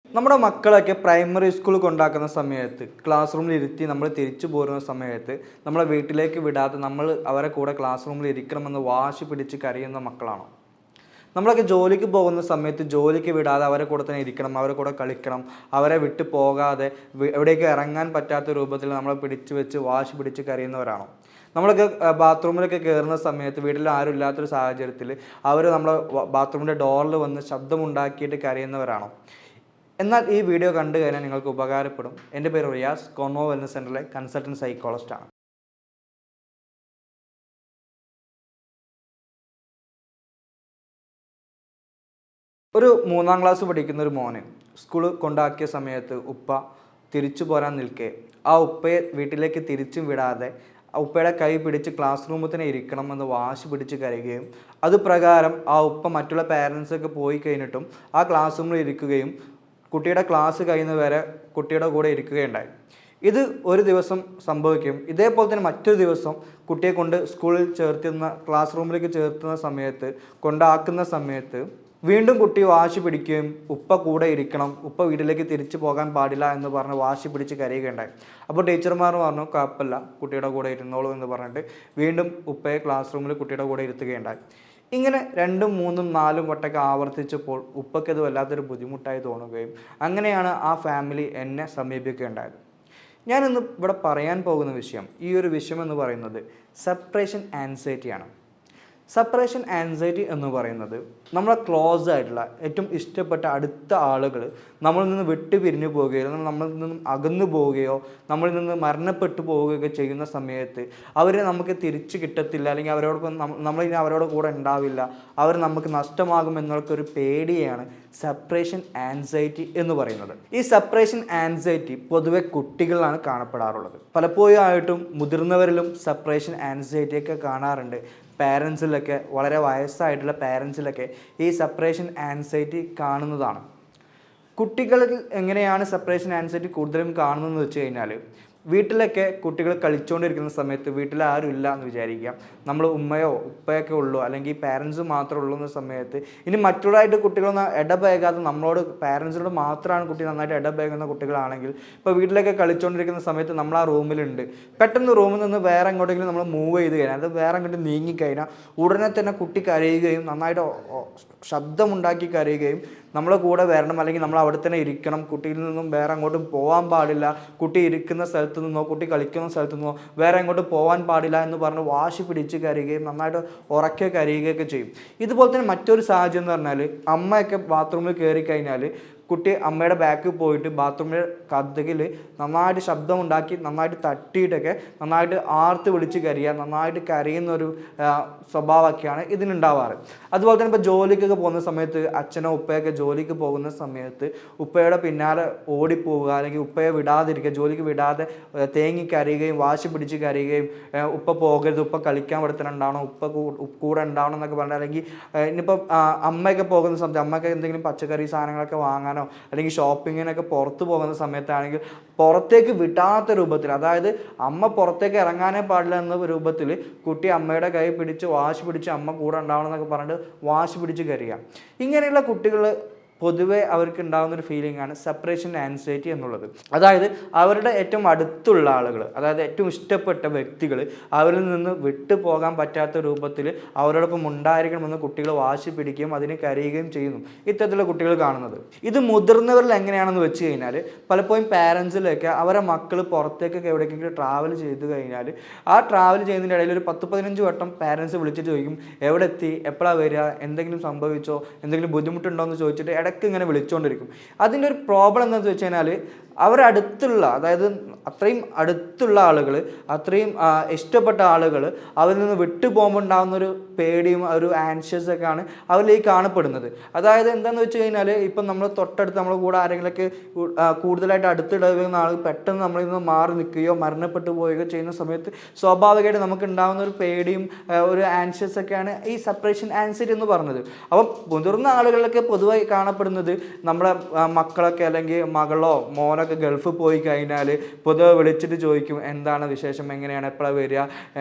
നമ്മുടെ മക്കളൊക്കെ primary school കൊണ്ടാക്കുന്ന സമയത്ത് ക്ലാസ് റൂമിൽ ഇരുത്തി നമ്മൾ തിരിച്ചു പോരുന്ന സമയത്ത് നമ്മളെ വീട്ടിലേക്ക് വിടാതെ നമ്മൾ അവരെ കൂടെ ക്ലാസ് റൂമിൽ ഇരിക്കണമെന്ന് വാശി പിടിച്ച് കരയുന്ന മക്കളാണോ? നമ്മളൊക്കെ ജോലിക്ക് പോകുന്ന സമയത്ത് ജോലിക്ക് വിടാതെ അവരെ കൂടെ തന്നെ ഇരിക്കണം, അവരെ കൂടെ കളിക്കണം, അവരെ വിട്ട് പോകാതെ എവിടേക്ക് ഇറങ്ങാൻ പറ്റാത്ത രൂപത്തിൽ നമ്മളെ പിടിച്ചു വെച്ച് വാശി പിടിച്ച് കരയുന്നവരാണോ? നമ്മളൊക്കെ ബാത്റൂമിലൊക്കെ കയറുന്ന സമയത്ത് വീട്ടിൽ ആരും ഇല്ലാത്തൊരു സാഹചര്യത്തിൽ അവർ നമ്മളെ ബാത്റൂമിൻ്റെ ഡോറിൽ വന്ന് ശബ്ദമുണ്ടാക്കിയിട്ട് കരയുന്നവരാണോ? എന്നാൽ ഈ വീഡിയോ കണ്ടു കഴിഞ്ഞാൽ നിങ്ങൾക്ക് ഉപകാരപ്പെടും. എൻ്റെ പേര് റിയാസ്, കോൺവോ വെൽനസ് സെൻ്ററിലെ കൺസൾട്ടൻറ്റ് സൈക്കോളജിസ്റ്റാണ്. ഒരു 3ാം ക്ലാസ് പഠിക്കുന്ന ഒരു മോന് സ്കൂൾ കൊണ്ടാക്കിയ സമയത്ത് ഉപ്പ തിരിച്ചു പോരാൻ നിൽക്കെ ആ ഉപ്പയെ വീട്ടിലേക്ക് തിരിച്ചും വിടാതെ ഉപ്പയുടെ കൈ പിടിച്ച് ക്ലാസ് റൂമിൽ തന്നെ ഇരിക്കണമെന്ന് വാശി പിടിച്ച് കരയുകയും അത് പ്രകാരം ആ ഉപ്പ മറ്റുള്ള പാരൻസൊക്കെ പോയി കഴിഞ്ഞിട്ടും ആ ക്ലാസ് റൂമിൽ ഇരിക്കുകയും കുട്ടിയുടെ ക്ലാസ് കഴിയുന്നവരെ കുട്ടിയുടെ കൂടെ ഇരിക്കുകയുണ്ടായി. ഇത് ഒരു ദിവസം സംഭവിക്കും. ഇതേപോലെ തന്നെ മറ്റൊരു ദിവസം കുട്ടിയെ കൊണ്ട് സ്കൂളിൽ ക്ലാസ് റൂമിലേക്ക് ചേർത്തുന്ന സമയത്ത് കൊണ്ടാക്കുന്ന സമയത്ത് വീണ്ടും കുട്ടി വാശി പിടിക്കുകയും ഉപ്പ കൂടെ ഇരിക്കണം, ഉപ്പ വീട്ടിലേക്ക് തിരിച്ചു പോകാൻ പാടില്ല എന്ന് പറഞ്ഞ് വാശി പിടിച്ച് കരയുകയുണ്ടായി. അപ്പോൾ ടീച്ചർമാർ പറഞ്ഞു കുഴപ്പമില്ല, കുട്ടിയുടെ കൂടെ ഇരുന്നോളൂ എന്ന് പറഞ്ഞിട്ട് വീണ്ടും ഉപ്പയെ ക്ലാസ് റൂമിൽ കുട്ടിയുടെ കൂടെ ഇരുത്തുകയുണ്ടായി. ഇങ്ങനെ 2ഉം 3ഉം 4ഉം വട്ടമൊക്കെ ആവർത്തിച്ചപ്പോൾ ഉപ്പയ്ക്കത് വല്ലാത്തൊരു ബുദ്ധിമുട്ടായി തോന്നുകയും അങ്ങനെയാണ് ആ ഫാമിലി എന്നെ സമീപിക്കുകയുണ്ടായത്. ഞാനിന്ന് ഇവിടെ പറയാൻ പോകുന്ന വിഷയം, ഈ ഒരു വിഷയം എന്ന് പറയുന്നത് സെപ്പറേഷൻ ആൻസൈറ്റിയാണ്. സെപ്പറേഷൻ ആൻസൈറ്റി എന്ന് പറയുന്നത് നമ്മളെ ക്ലോസ് ആയിട്ടുള്ള ഏറ്റവും ഇഷ്ടപ്പെട്ട അടുത്ത ആളുകൾ നമ്മളിൽ നിന്ന് വിട്ടു പിരിഞ്ഞു പോവുകയോ നമ്മളിൽ നിന്നും അകന്നു പോവുകയോ നമ്മളിൽ നിന്ന് മരണപ്പെട്ടു പോവുകയൊക്കെ ചെയ്യുന്ന സമയത്ത് അവരെ നമുക്ക് തിരിച്ചു കിട്ടത്തില്ല, അല്ലെങ്കിൽ നമ്മളിനി അവരോട് കൂടെ ഉണ്ടാവില്ല, അവർ നമുക്ക് നഷ്ടമാകുമെന്നുള്ളൊരു പേടിയാണ് സെപ്പറേഷൻ ആൻസൈറ്റി എന്ന് പറയുന്നത്. ഈ സെപ്പറേഷൻ ആൻസൈറ്റി പൊതുവെ കുട്ടികളിലാണ് കാണപ്പെടാറുള്ളത്. പലപ്പോഴും ആയിട്ടും മുതിർന്നവരിലും സെപ്പറേഷൻ ആൻസൈറ്റിയൊക്കെ കാണാറുണ്ട്. പാരൻസിലൊക്കെ, വളരെ വയസ്സായിട്ടുള്ള പാരൻസിലൊക്കെ ഈ സെപ്പറേഷൻ ആൻസൈറ്റി കാണുന്നതാണ്. കുട്ടികളിൽ എങ്ങനെയാണ് സെപ്പറേഷൻ ആൻസൈറ്റി കൂടുതലും കാണുന്നതെന്ന് വെച്ച് കഴിഞ്ഞാൽ, വീട്ടിലൊക്കെ കുട്ടികൾ കളിച്ചുകൊണ്ടിരിക്കുന്ന സമയത്ത് വീട്ടിൽ ആരും ഇല്ല എന്ന് വിചാരിക്കുക, നമ്മൾ ഉമ്മയോ ഉപ്പയൊക്കെ ഉള്ളൂ അല്ലെങ്കിൽ പാരൻസ് മാത്രമേ ഉള്ളൂ എന്ന സമയത്ത് ഇനി മറ്റുള്ളതായിട്ട് കുട്ടികളൊന്നും ഇടപഴകാതെ നമ്മളോട് പാരൻസിനോട് മാത്രമാണ് കുട്ടി നന്നായിട്ട് ഇടപഴകുന്ന കുട്ടികളാണെങ്കിൽ, ഇപ്പോൾ വീട്ടിലൊക്കെ കളിച്ചുകൊണ്ടിരിക്കുന്ന സമയത്ത് നമ്മൾ ആ റൂമിലുണ്ട്, പെട്ടെന്ന് റൂമിൽ നിന്ന് വേറെ എങ്ങോട്ടെങ്കിലും നമ്മൾ മൂവ് ചെയ്ത് കഴിഞ്ഞാൽ, അത് വേറെ അങ്ങോട്ട് നീങ്ങിക്കഴിഞ്ഞാൽ ഉടനെ തന്നെ കുട്ടി കരയുകയും നന്നായിട്ട് ശബ്ദമുണ്ടാക്കി കരയുകയും നമ്മളെ കൂടെ വരണം, അല്ലെങ്കിൽ നമ്മൾ അവിടെ തന്നെ ഇരിക്കണം, കുട്ടിയിൽ നിന്നും വേറെ അങ്ങോട്ടും പോകാൻ പാടില്ല, കുട്ടി ഇരിക്കുന്ന സ്ഥലത്ത് നിന്നോ കുട്ടി കളിക്കുന്ന സ്ഥലത്ത് നിന്നോ വേറെ അങ്ങോട്ട് പോകാൻ പാടില്ല എന്ന് പറഞ്ഞ് വാശി പിടിച്ച് കരയുകയും നന്നായിട്ട് ഉറക്കെ കരയുകയൊക്കെ ചെയ്യും. ഇതുപോലെ തന്നെ മറ്റൊരു സാഹചര്യം എന്ന് പറഞ്ഞാൽ, അമ്മയൊക്കെ ബാത്റൂമിൽ കയറി കഴിഞ്ഞാൽ കുട്ടി അമ്മയുടെ ബാക്കിൽ പോയിട്ട് ബാത്റൂമിൽ കതകിൽ നന്നായിട്ട് ശബ്ദമുണ്ടാക്കി നന്നായിട്ട് തട്ടിയിട്ടൊക്കെ നന്നായിട്ട് ആർത്ത് വിളിച്ച് കരയുക, നന്നായിട്ട് കരയുന്നൊരു സ്വഭാവമൊക്കെയാണ് ഇതിനുണ്ടാവാറ്. അതുപോലെ തന്നെ ഇപ്പോൾ ജോലിക്കൊക്കെ പോകുന്ന സമയത്ത് അച്ഛനോ ഉപ്പയൊക്കെ ജോലിക്ക് പോകുന്ന സമയത്ത് ഉപ്പയുടെ പിന്നാലെ ഓടിപ്പോവുക, അല്ലെങ്കിൽ ഉപ്പയെ വിടാതിരിക്കുക, ജോലിക്ക് വിടാതെ തേങ്ങി കരയുകയും വാശി പിടിച്ച് കരയുകയും ഉപ്പ പോകരുത്, ഉപ്പ കളിക്കാൻ പടുത്തണുണ്ടാവണം, ഉപ്പ കൂടെ ഉണ്ടാവണം എന്നൊക്കെ പറഞ്ഞാൽ, അല്ലെങ്കിൽ ഇനിയിപ്പോൾ അമ്മയൊക്കെ പോകുന്ന സമയത്ത് അമ്മയ്ക്ക് എന്തെങ്കിലും പച്ചക്കറി സാധനങ്ങളൊക്കെ വാങ്ങാനോ അല്ലെങ്കിൽ ഷോപ്പിങ്ങിനൊക്കെ പുറത്തു പോകുന്ന സമയത്താണെങ്കിൽ പുറത്തേക്ക് വിടാത്ത രൂപത്തിൽ, അതായത് അമ്മ പുറത്തേക്ക് ഇറങ്ങാനേ പാടില്ല എന്ന രൂപത്തിൽ കുട്ടി അമ്മയുടെ കൈ പിടിച്ച് വാശി പിടിച്ച് അമ്മ കൂടെ ഉണ്ടാവണം എന്നൊക്കെ പറഞ്ഞിട്ട് വാശി പിടിച്ച് കരയുക. ഇങ്ങനെയുള്ള കുട്ടികൾ പൊതുവെ അവർക്ക് ഉണ്ടാകുന്നൊരു ഫീലിംഗ് ആണ് സെപ്പറേഷൻ ആൻസൈറ്റി എന്നുള്ളത്. അതായത് അവരുടെ ഏറ്റവും അടുത്തുള്ള ആളുകൾ, അതായത് ഏറ്റവും ഇഷ്ടപ്പെട്ട വ്യക്തികൾ അവരിൽ നിന്ന് വിട്ടു പോകാൻ പറ്റാത്ത രൂപത്തിൽ അവരോടൊപ്പം ഉണ്ടായിരിക്കണമെന്ന് കുട്ടികൾ വാശി പിടിക്കുകയും അതിന് കരയുകയും ചെയ്യുന്നു. ഇത്തരത്തിലുള്ള കുട്ടികൾ കാണുന്നത്. ഇത് മുതിർന്നവരിൽ എങ്ങനെയാണെന്ന് വെച്ച് കഴിഞ്ഞാൽ, പലപ്പോഴും പാരൻസിലൊക്കെ അവരെ മക്കൾ പുറത്തേക്കൊക്കെ എവിടേക്കെങ്കിലും ട്രാവൽ ചെയ്ത് കഴിഞ്ഞാൽ ആ ട്രാവൽ ചെയ്യുന്നതിൻ്റെ ഇടയിൽ ഒരു 10-15 വട്ടം പാരൻസ് വിളിച്ചിട്ട് ചോദിക്കും, എവിടെ എത്തി, എപ്പോഴാണ് വരിക, എന്തെങ്കിലും സംഭവിച്ചോ, എന്തെങ്കിലും ബുദ്ധിമുട്ടുണ്ടോ എന്ന് ചോദിച്ചിട്ട് ഇടയ്ക്ക് ഇങ്ങനെ വിളിച്ചുകൊണ്ടിരിക്കും. അതിൻ്റെ ഒരു പ്രോബ്ലം എന്താണെന്ന് വെച്ച് കഴിഞ്ഞാൽ, അവരടുത്തുള്ള, അതായത് അത്രയും അടുത്തുള്ള ആളുകൾ, അത്രയും ഇഷ്ടപ്പെട്ട ആളുകൾ അവരിൽ നിന്ന് വിട്ടു പോകുമ്പോൾ ഉണ്ടാകുന്നൊരു പേടിയും ഒരു ആൻഷ്യസൊക്കെയാണ് അവരിലേക്ക് കാണപ്പെടുന്നത്. അതായത് എന്താണെന്ന് വെച്ച് കഴിഞ്ഞാൽ, ഇപ്പം നമ്മൾ തൊട്ടടുത്ത് നമ്മുടെ കൂടെ ആരെങ്കിലുമൊക്കെ കൂടുതലായിട്ട് അടുത്തിടകുന്ന ആൾ പെട്ടെന്ന് നമ്മളിൽ നിന്ന് മാറി നിൽക്കുകയോ മരണപ്പെട്ടു പോവുകയോ ചെയ്യുന്ന സമയത്ത് സ്വാഭാവികമായിട്ട് നമുക്ക് ഉണ്ടാകുന്ന ഒരു പേടിയും ഒരു ആൻഷ്യസൊക്കെയാണ് ഈ സെപ്പറേഷൻ ആൻസൈറ്റി എന്ന് പറഞ്ഞത്. അപ്പം മുതിർന്ന ആളുകളിലൊക്കെ പൊതുവായി കാണപ്പെടുന്നത് നമ്മുടെ മക്കളൊക്കെ അല്ലെങ്കിൽ മകളോ മോനൊക്കെ നമ്മളൊക്കെ ഗൾഫിൽ പോയി കഴിഞ്ഞാൽ പൊതുവെ വിളിച്ചിട്ട് ചോദിക്കും എന്താണ് വിശേഷം, എങ്ങനെയാണ്, എപ്പോഴാണ് വരിക,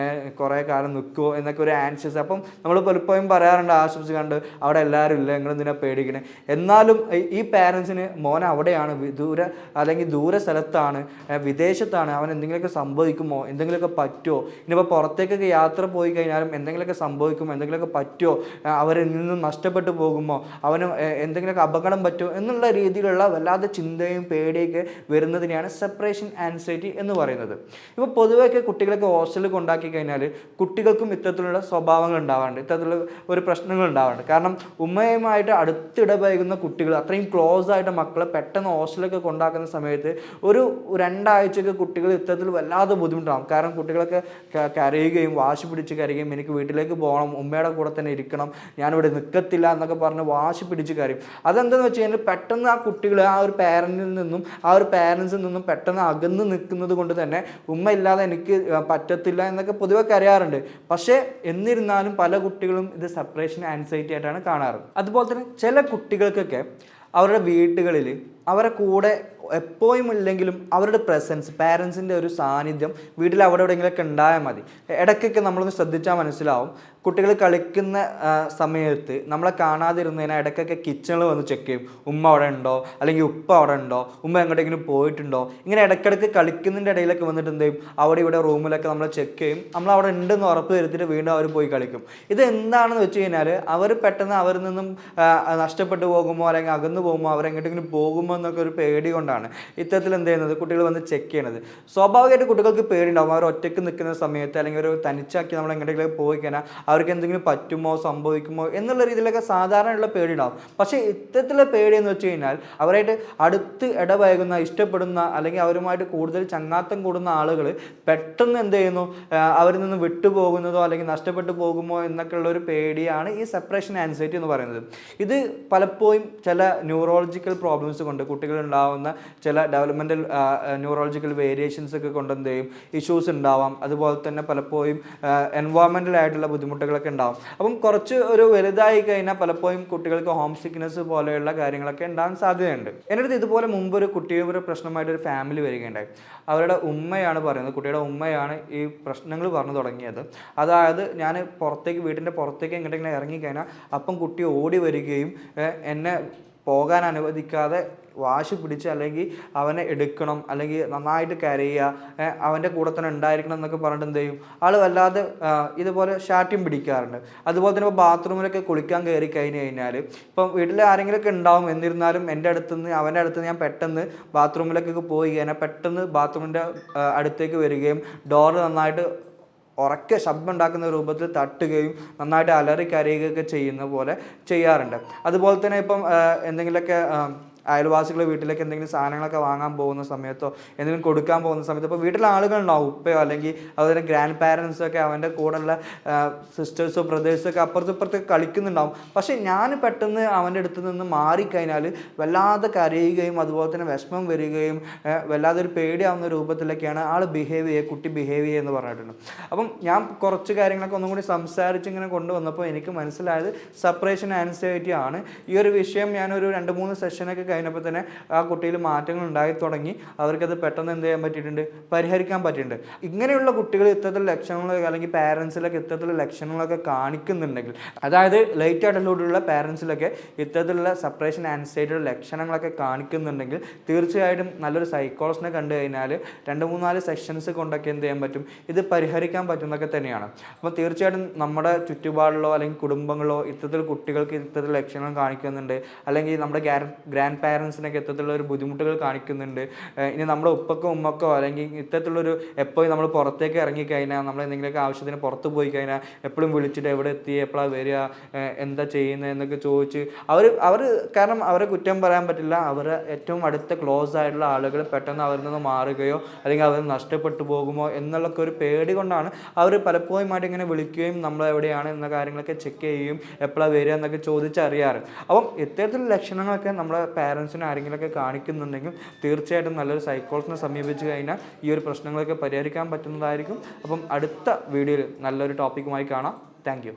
കുറേ കാലം നിൽക്കുമോ എന്നൊക്കെ ഒരു ആൻഷ്യസ്. അപ്പം നമ്മൾ പലപ്പോഴും പറയാറുണ്ട് ആശംസ കണ്ട് അവിടെ എല്ലാവരും ഇല്ല, നിങ്ങളെന്തിനാ പേടിക്കണേ. എന്നാലും ഈ പാരൻസിന് മോൻ അവിടെയാണ്, അല്ലെങ്കിൽ ദൂര സ്ഥലത്താണ്, വിദേശത്താണ്, അവൻ എന്തെങ്കിലുമൊക്കെ സംഭവിക്കുമോ, എന്തെങ്കിലുമൊക്കെ പറ്റുമോ, ഇനിയിപ്പോൾ പുറത്തേക്കൊക്കെ യാത്ര പോയി കഴിഞ്ഞാലും എന്തെങ്കിലുമൊക്കെ സംഭവിക്കുമോ, എന്തെങ്കിലുമൊക്കെ പറ്റുമോ, അവരിൽ നിന്നും നഷ്ടപ്പെട്ടു പോകുമോ, അവന് എന്തെങ്കിലുമൊക്കെ അപകടം പറ്റുമോ എന്നുള്ള രീതിയിലുള്ള വല്ലാതെ ചിന്തയും പേടിയൊക്കെ വരുന്നതിനെയാണ് സെപ്പറേഷൻ ആൻസൈറ്റി എന്ന് പറയുന്നത്. ഇപ്പോൾ പൊതുവെയൊക്കെ കുട്ടികളൊക്കെ ഹോസ്റ്റലിൽ കൊണ്ടാക്കി കഴിഞ്ഞാൽ കുട്ടികൾക്കും ഇത്തരത്തിലുള്ള സ്വഭാവങ്ങൾ ഉണ്ടാവാറുണ്ട്, ഇത്തരത്തിലുള്ള ഒരു പ്രശ്നങ്ങൾ ഉണ്ടാവാറുണ്ട്. കാരണം ഉമ്മയുമായിട്ട് അടുത്തിടപഴകുന്ന കുട്ടികൾ, അത്രയും ക്ലോസ് ആയിട്ട് മക്കളെ പെട്ടെന്ന് ഹോസ്റ്റലിലൊക്കെ കൊണ്ടാക്കുന്ന സമയത്ത് ഒരു 2 ആഴ്ചയൊക്കെ കുട്ടികൾ ഇത്തരത്തിൽ വല്ലാതെ ബുദ്ധിമുട്ടാകും. കാരണം കുട്ടികളൊക്കെ കരയുകയും വാശി പിടിച്ച് കരയുകയും എനിക്ക് വീട്ടിലേക്ക് പോകണം, ഉമ്മയുടെ കൂടെ തന്നെ ഇരിക്കണം, ഞാനിവിടെ നിൽക്കത്തില്ല എന്നൊക്കെ പറഞ്ഞ് വാശി പിടിച്ച് കരയും. അതെന്താണെന്ന് വെച്ച് കഴിഞ്ഞാൽ പെട്ടെന്ന് ആ കുട്ടികൾ ആ ഒരു പാരൻസിൽ നിന്നും പെട്ടെന്ന് അകന്ന് നിൽക്കുന്നത് കൊണ്ട് തന്നെ ഉമ്മ ഇല്ലാതെ എനിക്ക് പറ്റത്തില്ല എന്നൊക്കെ പൊതുവെ കരയാറുണ്ട്. പക്ഷേ എന്നിരുന്നാലും പല കുട്ടികളും ഇത് സെപ്പറേഷൻ ആൻസൈറ്റി ആയിട്ടാണ് കാണാറ്. അതുപോലെ തന്നെ ചില കുട്ടികൾക്കൊക്കെ അവരുടെ വീടുകളിൽ അവരുടെ കൂടെ എപ്പോഴും ഇല്ലെങ്കിലും അവരുടെ പ്രസൻസ്, പാരൻസിൻ്റെ ഒരു സാന്നിധ്യം വീട്ടിൽ അവിടെ എവിടെയെങ്കിലുമൊക്കെ ഉണ്ടായാൽ മതി. ഇടയ്ക്കൊക്കെ നമ്മളൊന്ന് ശ്രദ്ധിച്ചാൽ മനസ്സിലാവും, കുട്ടികൾ കളിക്കുന്ന സമയത്ത് നമ്മളെ കാണാതിരുന്നതിനാൽ ഇടയ്ക്കൊക്കെ കിച്ചണിൽ വന്ന് ചെക്ക് ചെയ്യും, ഉമ്മ അവിടെ ഉണ്ടോ, അല്ലെങ്കിൽ ഉപ്പ അവിടെ ഉണ്ടോ, ഉമ്മ എങ്ങോട്ടെങ്കിലും പോയിട്ടുണ്ടോ. ഇങ്ങനെ ഇടയ്ക്കിടയ്ക്ക് കളിക്കുന്നതിൻ്റെ ഇടയിലൊക്കെ വന്നിട്ട് എന്ത് ചെയ്യും, അവിടെ ഇവിടെ റൂമിലൊക്കെ നമ്മൾ ചെക്ക് ചെയ്യും, നമ്മൾ അവിടെ ഉണ്ടെന്ന് ഉറപ്പ് വരുത്തിയിട്ട് വീണ്ടും അവർ പോയി കളിക്കും. ഇത് എന്താണെന്ന് വെച്ച് കഴിഞ്ഞാൽ അവർ പെട്ടെന്ന് അവരിൽ നിന്നും നഷ്ടപ്പെട്ടു പോകുമോ അല്ലെങ്കിൽ അകന്നു പോകുമോ, അവരെങ്ങോട്ടെങ്കിലും പോകുമോ എന്നൊക്കെ ഒരു പേടി കൊണ്ടാണ് ഇത്തരത്തിൽ എന്ത് ചെയ്യുന്നത്, കുട്ടികൾ വന്ന് ചെക്ക് ചെയ്യണത്. സ്വാഭാവികമായിട്ട് കുട്ടികൾക്ക് പേടിയുണ്ടാവും. അവർ ഒറ്റയ്ക്ക് നിൽക്കുന്ന സമയത്ത് അല്ലെങ്കിൽ ഒരു തനിച്ചാക്കി നമ്മൾ എങ്ങോട്ടെങ്കിലും പോയി കഴിഞ്ഞാൽ അവർക്ക് എന്തെങ്കിലും പറ്റുമോ സംഭവിക്കുമോ എന്നുള്ള രീതിയിലൊക്കെ സാധാരണയുള്ള പേടിയുണ്ടാവും. പക്ഷേ ഇത്തരത്തിലുള്ള പേടി എന്ന് വെച്ച് കഴിഞ്ഞാൽ അവരായിട്ട് അടുത്ത് ഇടപഴകുന്ന, ഇഷ്ടപ്പെടുന്ന അല്ലെങ്കിൽ അവരുമായിട്ട് കൂടുതൽ ചങ്ങാത്തം കൂടുന്ന ആളുകൾ പെട്ടെന്ന് എന്ത് ചെയ്യുന്നു, അവരിൽ നിന്ന് വിട്ടുപോകുന്നതോ അല്ലെങ്കിൽ നഷ്ടപ്പെട്ടു പോകുമോ എന്നൊക്കെയുള്ള ഒരു പേടിയാണ് ഈ സെപ്പറേഷൻ ആൻസൈറ്റി എന്ന് പറയുന്നത്. ഇത് പലപ്പോഴും ചില ന്യൂറോളജിക്കൽ പ്രോബ്ലംസ് കൊണ്ട് കുട്ടികളുണ്ടാവുന്ന ചില ഡെവലപ്മെൻറ്റൽ ന്യൂറോളജിക്കൽ വേരിയേഷൻസ് ഒക്കെ കൊണ്ട് എന്ത് ചെയ്യും, ഇഷ്യൂസ് ഉണ്ടാവാം. അതുപോലെ തന്നെ പലപ്പോഴും എൻവയോൺമെൻ്റൽ ആയിട്ടുള്ള ബുദ്ധിമുട്ടുകളൊക്കെ ഉണ്ടാവും. അപ്പം കുറച്ച് ഒരു വലുതായി കഴിഞ്ഞാൽ പലപ്പോഴും കുട്ടികൾക്ക് ഹോം സിക്നെസ് പോലെയുള്ള കാര്യങ്ങളൊക്കെ ഉണ്ടാകാൻ സാധ്യതയുണ്ട്. എൻ്റെ അടുത്ത് ഇതുപോലെ മുമ്പ് ഒരു കുട്ടിയുടെ പ്രശ്നമായിട്ട് ഒരു ഫാമിലി വരികയുണ്ടായി. അവരുടെ ഉമ്മയാണ് പറയുന്നത്, കുട്ടിയുടെ ഉമ്മയാണ് ഈ പ്രശ്നങ്ങൾ പറഞ്ഞു തുടങ്ങിയത്. അതായത് ഞാൻ വീട്ടിൻ്റെ പുറത്തേക്ക് എങ്ങോട്ടെങ്കിലും ഇറങ്ങിക്കഴിഞ്ഞാൽ അപ്പം കുട്ടി ഓടി വരികയും എന്നെ പോകാൻ അനുവദിക്കാതെ വാശി പിടിച്ച് അല്ലെങ്കിൽ അവനെ എടുക്കണം, അല്ലെങ്കിൽ നന്നായിട്ട് കരയുക, അവൻ്റെ കൂടെ തന്നെ ഉണ്ടായിരിക്കണം എന്നൊക്കെ പറഞ്ഞിട്ട് എന്ത് ചെയ്യും, ആൾ വല്ലാതെ ഇതുപോലെ ശാഠ്യം പിടിക്കാറുണ്ട്. അതുപോലെ തന്നെ ഇപ്പോൾ ബാത്റൂമിലൊക്കെ കുളിക്കാൻ കയറി കഴിഞ്ഞ് കഴിഞ്ഞാൽ ഇപ്പം വീട്ടിൽ ആരെങ്കിലുമൊക്കെ ഉണ്ടാവും, എന്നിരുന്നാലും അവൻ്റെ അടുത്തുനിന്ന് ഞാൻ പെട്ടെന്ന് ബാത്റൂമിലേക്കൊക്കെ പോയി കഴിഞ്ഞാൽ പെട്ടെന്ന് ബാത്റൂമിൻ്റെ അടുത്തേക്ക് വരികയും ഡോറ് നന്നായിട്ട് ഉറക്കെ ശബ്ദം ഉണ്ടാക്കുന്ന രൂപത്തിൽ തട്ടുകയും നന്നായിട്ട് അലറി കരയുകയൊക്കെ ചെയ്യുന്ന പോലെ ചെയ്യാറുണ്ട്. അതുപോലെ തന്നെ ഇപ്പം എന്തെങ്കിലുമൊക്കെ അയൽവാസികൾ വീട്ടിലേക്ക് എന്തെങ്കിലും സാധനങ്ങളൊക്കെ വാങ്ങാൻ പോകുന്ന സമയത്തോ എന്തെങ്കിലും കൊടുക്കാൻ പോകുന്ന സമയത്തോ ഇപ്പോൾ വീട്ടിലെ ആളുകളുണ്ടാവും, ഉപ്പയോ അല്ലെങ്കിൽ അതുപോലെ ഗ്രാൻഡ് പാരൻസൊക്കെ അവൻ്റെ കൂടെയുള്ള സിസ്റ്റേഴ്സോ ബ്രദേഴ്സൊക്കെ അപ്പുറത്ത് കളിക്കുന്നുണ്ടാവും. പക്ഷേ ഞാൻ പെട്ടെന്ന് അവൻ്റെ അടുത്ത് നിന്ന് മാറിക്കഴിഞ്ഞാൽ വല്ലാതെ കരയുകയും അതുപോലെ തന്നെ വിഷമം വരികയും വല്ലാതെ ഒരു പേടിയാവുന്ന രൂപത്തിലൊക്കെയാണ് കുട്ടി ബിഹേവ് ചെയ്യുക എന്ന് പറഞ്ഞിട്ടുണ്ട്. അപ്പം ഞാൻ കുറച്ച് കാര്യങ്ങളൊക്കെ ഒന്നും കൂടി സംസാരിച്ച് ഇങ്ങനെ കൊണ്ടുവന്നപ്പോൾ എനിക്ക് മനസ്സിലായത് സെപ്പറേഷൻ ആൻസൈറ്റി ആണ്. ഈ ഒരു വിഷയം ഞാനൊരു 2-3 സെഷനൊക്കെ കഴിഞ്ഞപ്പോൾ തന്നെ ആ കുട്ടിയിൽ മാറ്റങ്ങൾ ഉണ്ടായി തുടങ്ങി. അവർക്കത് പെട്ടെന്ന് എന്ത് ചെയ്യാൻ പറ്റിയിട്ടുണ്ട്, പരിഹരിക്കാൻ പറ്റിയിട്ടുണ്ട്. ഇങ്ങനെയുള്ള കുട്ടികൾ ഇത്തരത്തിലുള്ള ലക്ഷണങ്ങളൊക്കെ അല്ലെങ്കിൽ പാരൻസിലൊക്കെ ഇത്തരത്തിലുള്ള ലക്ഷണങ്ങളൊക്കെ കാണിക്കുന്നുണ്ടെങ്കിൽ, അതായത് ലേറ്റ് അഡൽഹുഡിലുള്ള പാരൻസിലൊക്കെ ഇത്തരത്തിലുള്ള സെപ്പറേഷൻ ആൻസൈറ്റിയുടെ ലക്ഷണങ്ങളൊക്കെ കാണിക്കുന്നുണ്ടെങ്കിൽ തീർച്ചയായിട്ടും നല്ലൊരു സൈക്കോളജിസ്റ്റിനെ കണ്ടു കഴിഞ്ഞാൽ 2-3-4 സെഷൻസ് കൊണ്ടൊക്കെ എന്ത് ചെയ്യാൻ പറ്റും, ഇത് പരിഹരിക്കാൻ പറ്റുന്നതൊക്കെ തന്നെയാണ്. അപ്പോൾ തീർച്ചയായിട്ടും നമ്മുടെ ചുറ്റുപാടിലോ അല്ലെങ്കിൽ കുടുംബങ്ങളോ ഇത്തരത്തിൽ കുട്ടികൾക്ക് ഇത്തരത്തിൽ ലക്ഷണങ്ങൾ കാണിക്കുന്നുണ്ട്, അല്ലെങ്കിൽ നമ്മുടെ ഗ്രാൻഡ് പാരൻസിനൊക്കെ ഇത്തരത്തിലുള്ള ഒരു ബുദ്ധിമുട്ടുകൾ കാണിക്കുന്നുണ്ട്. ഇനി നമ്മുടെ ഉപ്പക്കോ ഉമ്മക്കോ അല്ലെങ്കിൽ ഇത്തരത്തിലുള്ളൊരു എപ്പോഴും നമ്മൾ പുറത്തേക്ക് ഇറങ്ങിക്കഴിഞ്ഞാൽ, നമ്മൾ എന്തെങ്കിലുമൊക്കെ ആവശ്യത്തിന് പുറത്ത് പോയി കഴിഞ്ഞാൽ എപ്പോഴും വിളിച്ചിട്ട് എവിടെ എത്തി, എപ്പോഴാണ് വരിക, എന്താ ചെയ്യുന്നത് എന്നൊക്കെ ചോദിച്ച് അവർ കാരണം അവരെ കുറ്റം പറയാൻ പറ്റില്ല. അവരെ ഏറ്റവും അടുത്ത ക്ലോസ് ആയിട്ടുള്ള ആളുകൾ പെട്ടെന്ന് അവരിൽ നിന്ന് മാറുകയോ അല്ലെങ്കിൽ അവർ നഷ്ടപ്പെട്ടു പോകുമോ എന്നുള്ളൊക്കെ ഒരു പേടി കൊണ്ടാണ് അവർ പലപ്പോഴുമായിട്ട് ഇങ്ങനെ വിളിക്കുകയും നമ്മൾ എവിടെയാണ് എന്ന കാര്യങ്ങളൊക്കെ ചെക്ക് ചെയ്യുകയും എപ്പോഴാണ് വരിക എന്നൊക്കെ ചോദിച്ചറിയാറ്. അപ്പം ഇത്തരത്തിലുള്ള ലക്ഷണങ്ങളൊക്കെ നമ്മുടെ പാരൻസിന് ആരെങ്കിലുമൊക്കെ കാണിക്കുന്നുണ്ടെങ്കിൽ തീർച്ചയായിട്ടും നല്ലൊരു സൈക്കോളജിസ്റ്റിനെ സമീപിച്ച് കഴിഞ്ഞാൽ ഈ ഒരു പ്രശ്നങ്ങളൊക്കെ പരിഹരിക്കാൻ പറ്റുന്നതായിരിക്കും. അപ്പം അടുത്ത വീഡിയോയിൽ നല്ലൊരു ടോപ്പിക്കുമായി കാണാം. Thank you.